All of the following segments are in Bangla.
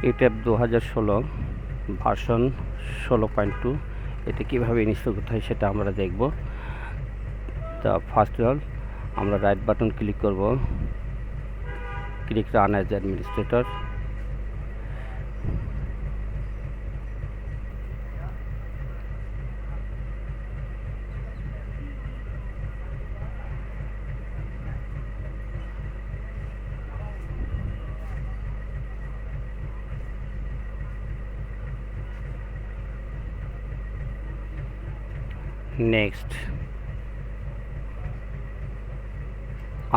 ইউট্যাব 2016 ভার্সন 16.2 এটা কীভাবে ইনস্টল করতে হয় সেটা আমরা দেখব। তা ফার্স্ট অল আমরা রাইট বাটন ক্লিক করব, click run as administrator. Next,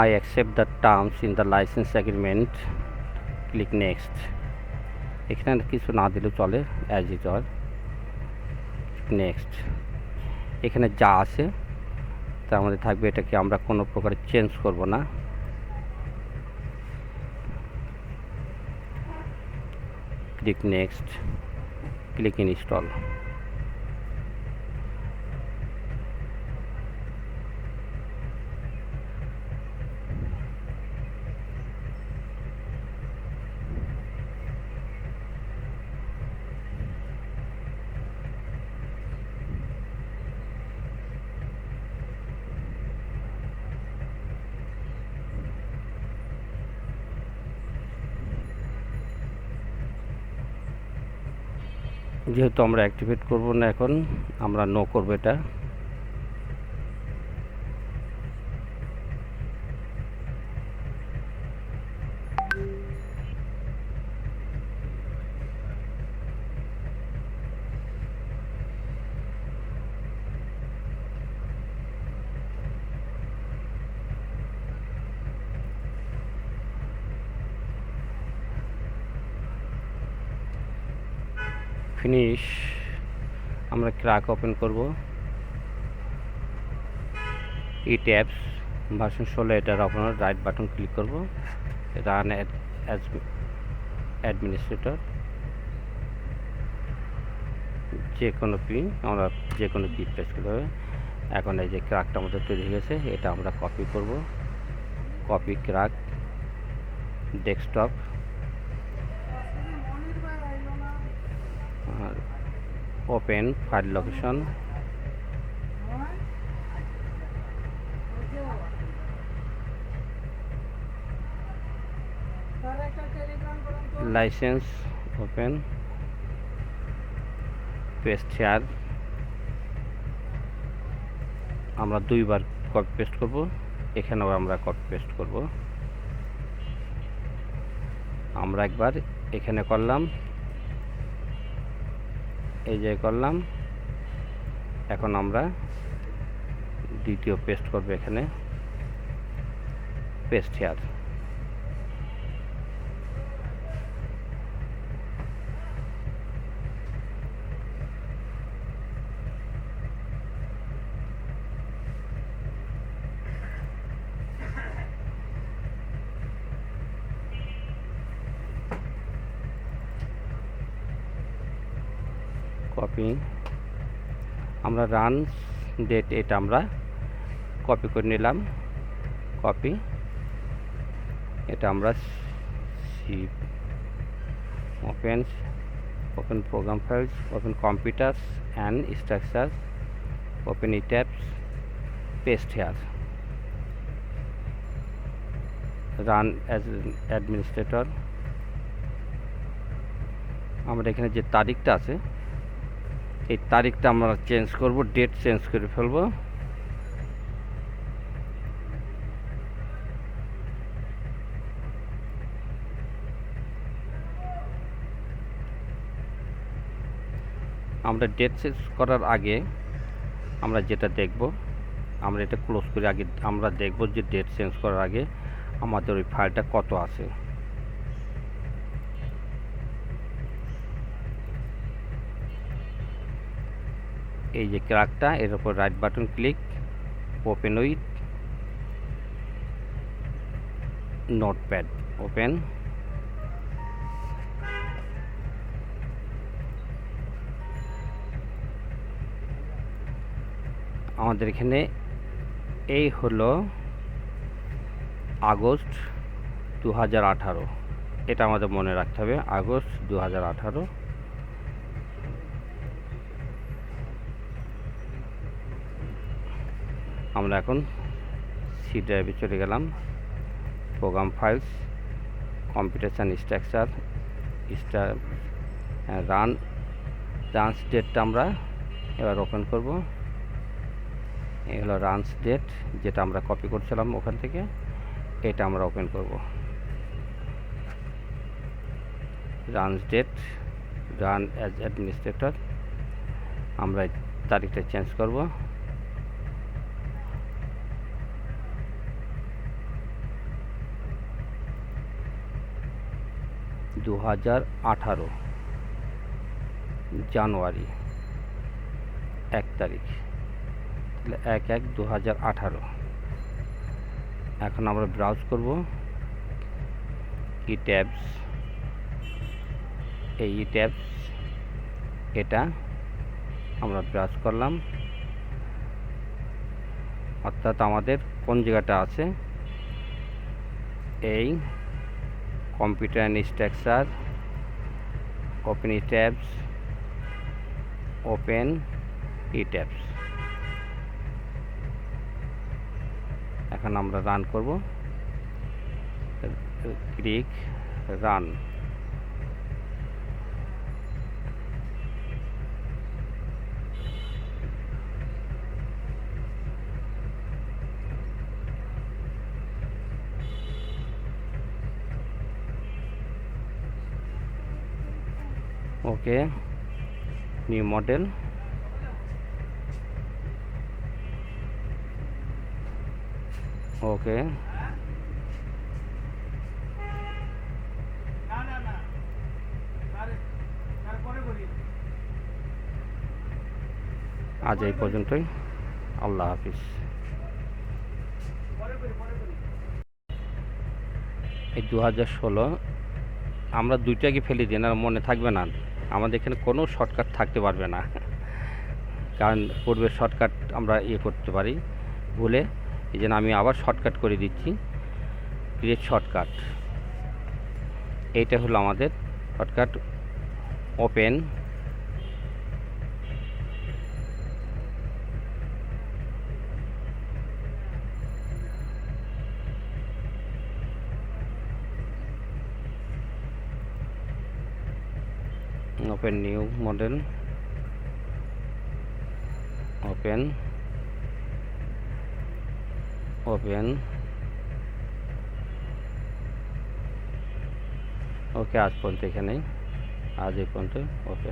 I accept the terms in the license agreement. Click next. এখানে কিছু না দিলেও চলে, অ্যাজ ইট অল। নেক্সট, এখানে যা আছে তার মধ্যে থাকবে, এটাকে আমরা কোনো প্রকার চেঞ্জ করব না। Click next, click install. যেহেতু আমরা অ্যাক্টিভেট করব না, এখন আমরা নো করব এটা। ফিনিশ। আমরা ক্র্যাক ওপেন করব, ইট্যাবস ভার্সন 16 এটার আপনার রাইট বাটন ক্লিক করব, রান অ্যাজ অ্যাডমিনিস্ট্রেটর। যে কোনো পি, আমরা যে কোনো পি প্রেস করতে হবে। এখন এই যে ক্র্যাকটা আমাদের তৈরি হয়ে গেছে, এটা আমরা কপি করব, কপি ক্র্যাক ডেস্কটপ, আর open file location, license open, paste here. আমরা দুইবার কপি পেস্ট করব, এখানেও আমরা কপি পেস্ট করব। আমরা একবার এখানে করলাম, এই যে করলাম, এখন আমরা দ্বিতীয় পেস্ট করব, এখানে পেস্ট হেয়ার। কপি, আমরা রান ডেট এটা আমরা কপি করে নিলাম, কপি। এটা আমরা open program files, open Computers and Structures, open ETABS, paste here, run as administrator. আমরা এখানে যে তারিখটা আছে, এই তারিখটা আমরা চেঞ্জ করব, ডেট চেঞ্জ করে ফেলব। আমরা ডেট চেঞ্জ করার আগে আমরা যেটা দেখব, আমরা এটা ক্লোজ করে আগে আমরা দেখব যে ডেট চেঞ্জ করার আগে আমাদের ওই ফাইলটা কত আছে। এই যে ক্র্যাকটা, এর উপর right button click, open with notepad, open. আমাদের এখানে এই হলো আগস্ট 2018। এটা আমাদের মনে রাখতে হবে, আগস্ট 2018। আমরা এখন সি ড্রাইভে চলে গেলাম। Program files, computation structure, runs ডেটটা আমরা এবার ওপেন করব। এই হলো রানস ডেট, যেটা আমরা কপি করছিলাম ওখান থেকে, এটা আমরা ওপেন করব। Runs date, run as administrator, আমরা তারিখটা চেঞ্জ করব। জানুয়ারি 1 তারিখ, তাহলে 1/1/2018। এখন আমরা ব্রাউজ করব ই ট্যাবস, এই ই ট্যাবস এটা আমরা ব্রাউজ করলাম, অর্থাৎ আমাদের কোন জায়গাটা আছে, এই computer and Structures, open E tabs, open E tabs. এখন আমরা রান করব, ক্লিক রান। ওকে, নিউ মডেল, ওকে, আজ এই পর্যন্তই। আল্লাহ হাফিজ। এই 2016 আমরা দুইটাকে ফেলে দিই না, মনে থাকবে না, আমাদের এখানে কোনো শর্টকাট থাকতে পারবে না, কারণ পূর্বের শর্টকাট আমরা করতে পারি ভুলে। এই জন্য আমি আবার শর্টকাট করে দিচ্ছি, ক্রিয়েট শর্টকাট। এইটা হলো আমাদের shortcut, open new model, open ওকে। আজ পর্যন্ত এখানেই, আজ এই পর্যন্ত, ওকে।